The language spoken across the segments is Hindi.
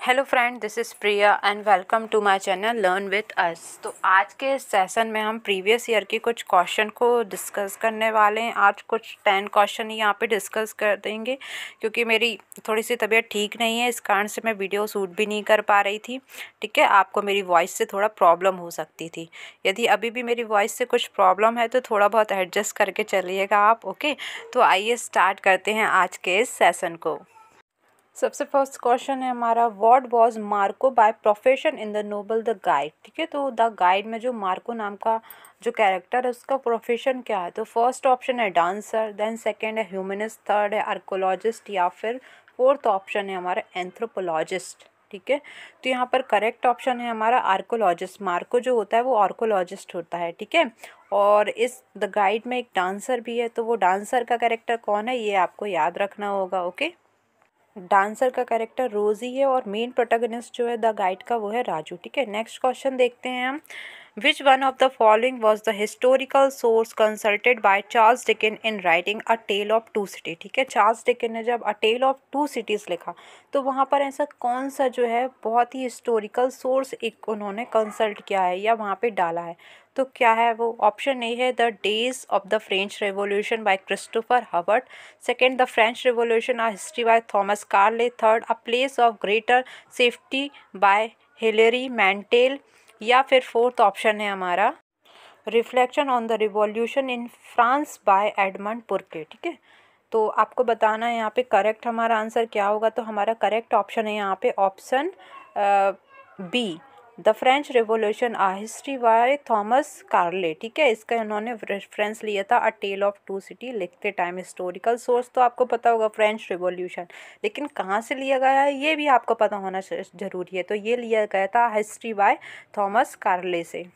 Hello friend, this is Priya and welcome to my channel learn with us. तो आज के इस सेशन में हम प्रीवियस ईयर के कुछ क्वेश्चन को डिस्कस करने वाले हैं। आज कुछ 10 क्वेश्चन यहाँ पे डिस्कस कर देंगे क्योंकि मेरी थोड़ी सी तबीयत ठीक नहीं है, इस कारण से मैं वीडियो शूट भी नहीं कर पा रही थी। ठीक है, आपको मेरी वॉइस से थोड़ा प्रॉब्लम हो सकती थी। यदि अभी भी मेरी वॉइस से कुछ प्रॉब्लम है तो थोड़ा बहुत एडजस्ट करके चलिएगा आप। ओके, तो आइए स्टार्ट करते हैं आज के इस सेशन को। सबसे फर्स्ट क्वेश्चन है हमारा, what was Marco by profession in the novel the guide. ठीक है, तो द गाइड में जो मार्को नाम का जो कैरेक्टर है उसका प्रोफेशन क्या है। तो फर्स्ट ऑप्शन है डांसर, देन सेकंड है ह्यूमनिस्ट, थर्ड है आर्कोलॉजिस्ट या फिर फोर्थ ऑप्शन है हमारा एंथ्रोपोलॉजिस्ट। ठीक है, तो यहाँ पर करेक्ट ऑप्शन है हमारा आर्कोलॉजिस्ट। मार्को जो होता है वो आर्कोलॉजिस्ट होता है। ठीक है, और इस द गाइड में एक डांसर भी है, तो वो डांसर का कैरेक्टर कौन है ये आपको याद रखना होगा। ओके, डांसर का कैरेक्टर रोजी है और मेन प्रोटैगनिस्ट जो है द गाइड का वो है राजू। ठीक है, नेक्स्ट क्वेश्चन देखते हैं हम। Which one of the following was the historical source consulted by Charles Dicken in writing a tale of two city. ठीक है, चार्ल्स डिकेन ने जब a tale of two cities लिखा तो वहाँ पर ऐसा कौन सा जो है बहुत ही हिस्टोरिकल सोर्स एक उन्होंने कंसल्ट किया है या वहाँ पे डाला है। तो क्या है वो? ऑप्शन ए है the days of the French Revolution by Christopher Hibbert, second the French Revolution a history by Thomas Carlyle, third a place of greater safety by Hilary Mantel, या फिर फोर्थ ऑप्शन है हमारा reflection on the revolution in France by Edmund Burke. ठीक है, तो आपको बताना है यहाँ पे करेक्ट हमारा आंसर क्या होगा। तो हमारा करेक्ट ऑप्शन है यहाँ पे option B, the French Revolution a history by Thomas Carlyle. ठीक है, इसका इन्होंने रेफरेंस लिया था a tale of two city लिखते टाइम। हिस्टोरिकल सोर्स तो आपको पता होगा फ्रेंच रेवोल्यूशन, लेकिन कहाँ से लिया गया है ये भी आपको पता होना ज़रूरी है। तो ये लिया गया था हिस्ट्री बाय थॉमस कार्ले से।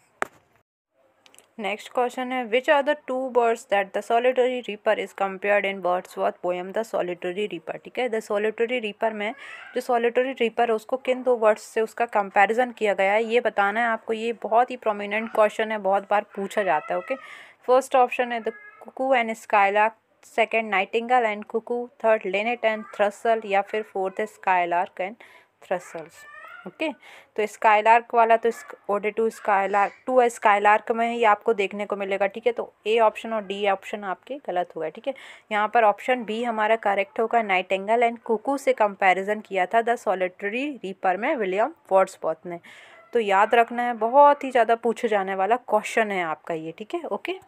नेक्स्ट क्वेश्चन है, which are the two birds that the solitary reaper is compared in Wordsworth poem the solitary reaper. ठीक है, द सॉलिटरी रीपर में जो सॉलिटरी रीपर है उसको किन दो वर्ड्स से उसका कंपैरिजन किया गया है ये बताना है आपको। ये बहुत ही प्रोमिनेंट क्वेश्चन है, बहुत बार पूछा जाता है। ओके, फर्स्ट ऑप्शन है the cuckoo and skylark, second nightingale and cuckoo, third linnet and throstle, या फिर फोर्थ है स्काईलार्क एंड थ्रसल्स। ओके, तो स्काईलार्क वाला तो ode to skylark to skylark में ही आपको देखने को मिलेगा। ठीक है, तो ए ऑप्शन और डी ऑप्शन आपके गलत हुआ है। ठीक है, यहाँ पर ऑप्शन बी हमारा करेक्ट होगा, नाइटिंगेल एंड कुकू से कंपैरिजन किया था द सॉलिटरी रीपर में विलियम वर्ड्सवर्थ ने। तो याद रखना है, बहुत ही ज़्यादा पूछे जाने वाला क्वेश्चन है आपका ये। ठीक है, ओके,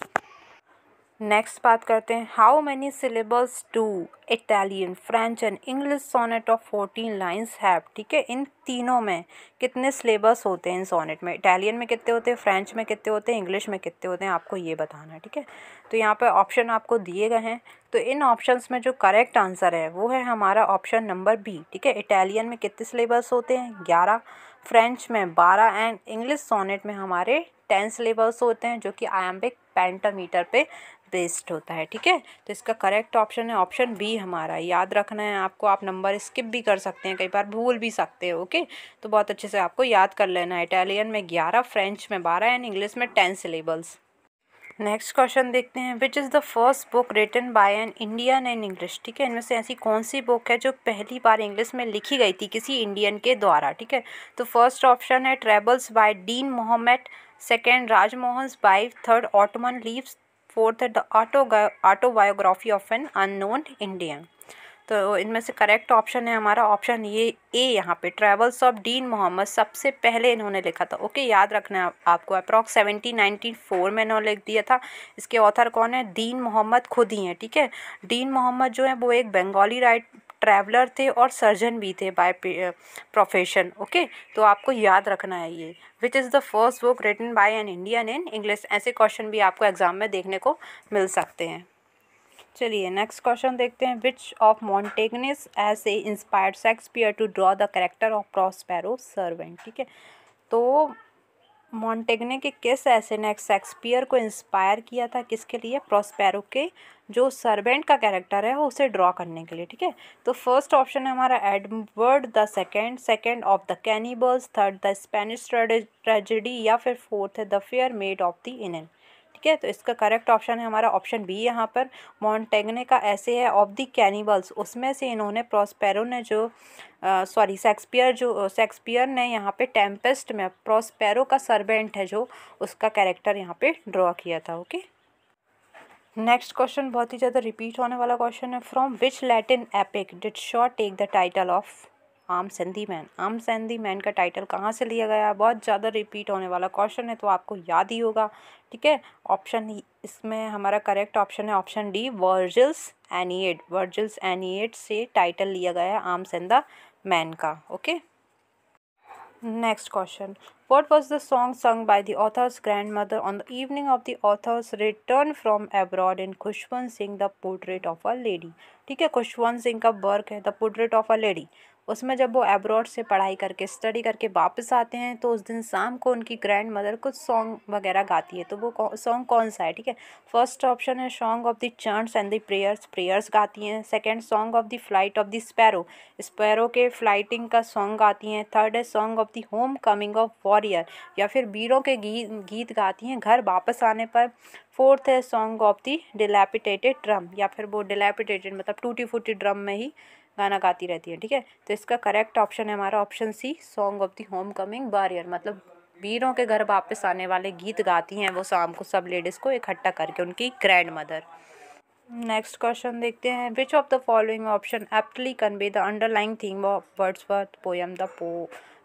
नेक्स्ट बात करते हैं, how many syllables to Italian, French and English sonnet of 14 lines have. ठीक है, इन तीनों में कितने सिलेबस होते हैं इन सोनेट में? इटालियन में कितने होते हैं, फ्रेंच में कितने होते हैं, इंग्लिश में कितने होते हैं, आपको ये बताना है। ठीक है, तो यहाँ पर ऑप्शन आपको दिए गए हैं, तो इन ऑप्शंस में जो करेक्ट आंसर है वो है हमारा ऑप्शन नंबर बी। ठीक है, इटालियन में कितने सिलेबस होते हैं? 11, फ्रेंच में 12 एंड इंग्लिश सोनेट में हमारे 10 सिलेबस होते हैं जो कि आयम्बिक पेंटामीटर पे बेस्ड होता है। ठीक है, तो इसका करेक्ट ऑप्शन है ऑप्शन बी हमारा। याद रखना है आपको, आप नंबर स्किप भी कर सकते हैं, कई बार भूल भी सकते हो। ओके, तो बहुत अच्छे से आपको याद कर लेना है, इटालियन में 11, फ्रेंच में 12 एंड इंग्लिश में 10 सिलेबल्स। नेक्स्ट क्वेश्चन देखते हैं, which is the first book written by an Indian in English. ठीक है, इनमें से ऐसी कौन सी बुक है जो पहली बार इंग्लिश में लिखी गई थी किसी इंडियन के द्वारा। ठीक है, तो फर्स्ट ऑप्शन है travels by Dean Mahomet, second Rajmohan बाई, थर्ड ऑटोमन लीव्स, फोर्थ है the autobiography of an unknown Indian. तो इनमें से करेक्ट ऑप्शन है हमारा ऑप्शन ये ए, यहाँ पे ट्रेवल्स ऑफ डीन मोहम्मद सबसे पहले इन्होंने लिखा था। ओके, याद रखना है आपको, अप्रॉक्स 1794 में इन्होंने लिख दिया था। इसके ऑथर कौन है? दीन मोहम्मद खुद ही हैं। ठीक है, दीन मोहम्मद जो है वो एक बंगाली ट्रैवलर थे और सर्जन भी थे बाय प्रोफेशन। ओके, तो आपको याद रखना है ये, which is the first book written by an Indian in English. ऐसे क्वेश्चन भी आपको एग्जाम में देखने को मिल सकते हैं। चलिए नेक्स्ट क्वेश्चन देखते हैं, which of Montaigne's essays inspired Shakespeare to draw the character of Prospero servant. ठीक है, तो मॉन्टेग्ने के किस ऐसे ने शेक्सपियर को इंस्पायर किया था किसके लिए? प्रॉस्पेरो के जो सर्वेंट का कैरेक्टर है उसे ड्रॉ करने के लिए। ठीक है, तो फर्स्ट ऑप्शन है हमारा Edward the second, second of the cannibals, third the Spanish tragedy, या फिर फोर्थ है the fair maid of the inn. ठीक है। तो इसका करेक्ट ऑप्शन है हमारा ऑप्शन बी यहाँ पर। मोंटेग्ने का ऐसे है ऑफ द कैनिबल्स, उसमें से इन्होंने प्रोस्पेरो ने जो शेक्सपियर ने यहाँ पे टेम्पेस्ट में प्रोस्पेरो का सर्वेंट है जो, उसका कैरेक्टर यहाँ पे ड्रॉ किया था। ओके, नेक्स्ट क्वेश्चन बहुत ही ज़्यादा रिपीट होने वाला क्वेश्चन है। From which Latin epic did Shaw take the title of Arms and the Man. Arms and the Man का टाइटल कहाँ से लिया गया? बहुत ज़्यादा रिपीट होने वाला क्वेश्चन है तो आपको याद ही होगा। ठीक है, ऑप्शन इसमें हमारा करेक्ट ऑप्शन है ऑप्शन डी, वर्जिल्स एनिएड। वर्जिल्स एनिएड से टाइटल लिया गया है आर्म्स एंड द मैन का। Okay, next question. What was the song sung by the author's grandmother on the evening of the author's return from abroad in Khushwant Singh the portrait of a lady. ठीक है, खुशवंत सिंह का वर्क है the portrait of a lady. उसमें जब वो एब्रॉड से पढ़ाई करके स्टडी करके वापस आते हैं तो उस दिन शाम को उनकी ग्रैंड मदर कुछ सॉन्ग वगैरह गाती है। तो वो सॉन्ग कौन सा है? ठीक है, फर्स्ट ऑप्शन है song of the churns and the prayers, prayers गाती हैं। Second, song of the flight of the sparrow, sparrow के फ्लाइटिंग का सॉन्ग गाती हैं। थर्ड है song of the home coming of warrior, या फिर वीरों के गीत गाती हैं घर वापस आने पर। फोर्थ है song of the dilapidated drum, या फिर वो डिलैपिडेटेड मतलब टूटी फूटी ड्रम में ही गाना गाती रहती है। ठीक है, तो इसका करेक्ट ऑप्शन है हमारा option C, song of the homecoming warrior, मतलब वीरों के घर वापस आने वाले गीत गाती हैं वो शाम को सब लेडीज़ को इकट्ठा करके, उनकी ग्रैंड मदर। नेक्स्ट क्वेश्चन देखते हैं। Which of the following option aptly convey the underlying theme of Wordsworth poem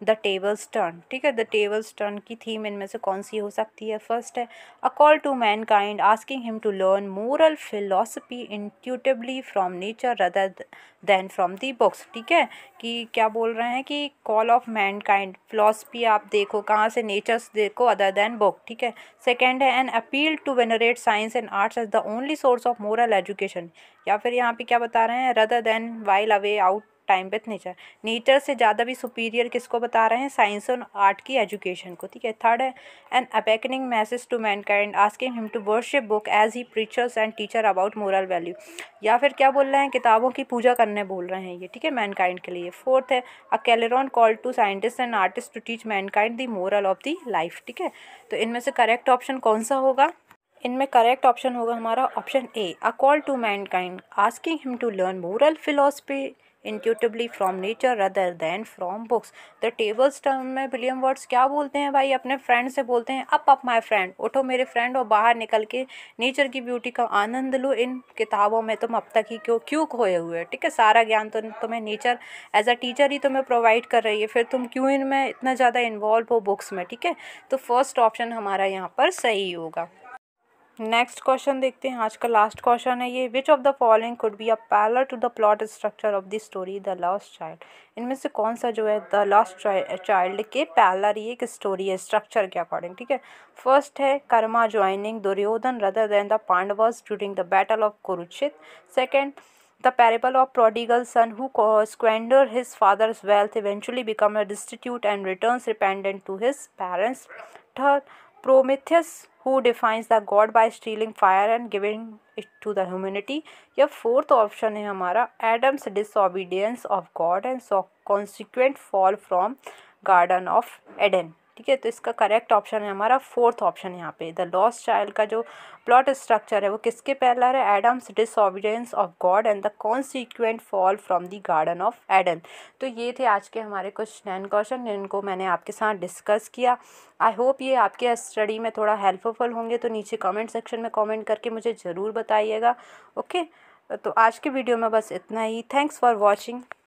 the tables turn. ठीक है, द टेबल्स टर्न की थीम इनमें से कौन सी हो सकती है? फर्स्ट है a call to mankind asking him to learn moral philosophy intuitively from nature rather than from the books. ठीक है, कि क्या बोल रहे हैं कि कॉल ऑफ मैनकाइंड, फिलोसफी आप देखो कहाँ से, नेचर से देखो अदर देन बुक। ठीक है, सेकेंड है an appeal to venerate science and arts as the only source of moral education, या फिर यहाँ पे क्या बता रहे हैं, rather than while away out time with nature, nature से ज़्यादा भी सुपीरियर किसको बता रहे हैं? साइंस और आर्ट की एजुकेशन को। ठीक है, थर्ड है an awakening message to mankind asking him to worship book as he preachers and teacher about moral value, या फिर क्या बोल रहे हैं, किताबों की पूजा करने बोल रहे हैं ये। ठीक है, मैनकाइंड के लिए। फोर्थ है a clarion call to scientist and artist to teach mankind the moral of the life. ठीक है, तो इनमें से करेक्ट ऑप्शन कौन सा होगा? इनमें करेक्ट ऑप्शन होगा हमारा option A, a call to mankind asking him to learn moral philosophy intuitively from nature rather than from books. The tables term में विलियम वर्ड्स क्या बोलते हैं भाई? अपने फ्रेंड से बोलते हैं अप माय फ्रेंड, उठो मेरे फ्रेंड और बाहर निकल के नेचर की ब्यूटी का आनंद लो। इन किताबों में तुम अब तक ही क्यों खोए हुए? ठीक है, सारा ज्ञान तो तुम्हें नेचर एज अ टीचर ही तुम्हें प्रोवाइड कर रही है, फिर तुम क्यों इनमें इतना ज़्यादा इन्वॉल्व हो बुक्स में? ठीक है, तो फर्स्ट ऑप्शन हमारा यहाँ पर सही होगा। नेक्स्ट क्वेश्चन देखते हैं, आज का लास्ट क्वेश्चन है ये। Which of the following could be a parallel to the plot structure of the story the lost child. इनमें से कौन सा जो है द लॉस्ट चाइल्ड के पैरेलल ये एक स्टोरी है स्ट्रक्चर के अकॉर्डिंग। ठीक है, फर्स्ट है Karna joining Duryodhana rather than the Pandavas during the battle of Kurukshetra. Second, the parable of prodigal son who squandered his father's wealth, eventually become a destitute and returns repentant to his parents. Third, Prometheus who defines the god by stealing fire and giving it to the humanity. या फोर्थ ऑप्शन है हमारा Adams disobedience of God and so consequent fall from garden of Eden। ठीक है, तो इसका करेक्ट ऑप्शन है हमारा फोर्थ ऑप्शन। यहाँ पे द लॉस्ट चाइल्ड का जो प्लॉट स्ट्रक्चर है वो किसके पैरेलल है? Adam's disobedience of God and the consequent fall from the garden of Eden. तो ये थे आज के हमारे कुछ 10 क्वेश्चन जिनको मैंने आपके साथ डिस्कस किया। आई होप ये आपके स्टडी में थोड़ा हेल्पफुल होंगे, तो नीचे कमेंट सेक्शन में कमेंट करके मुझे ज़रूर बताइएगा। ओके, तो आज के वीडियो में बस इतना ही। Thanks for watching.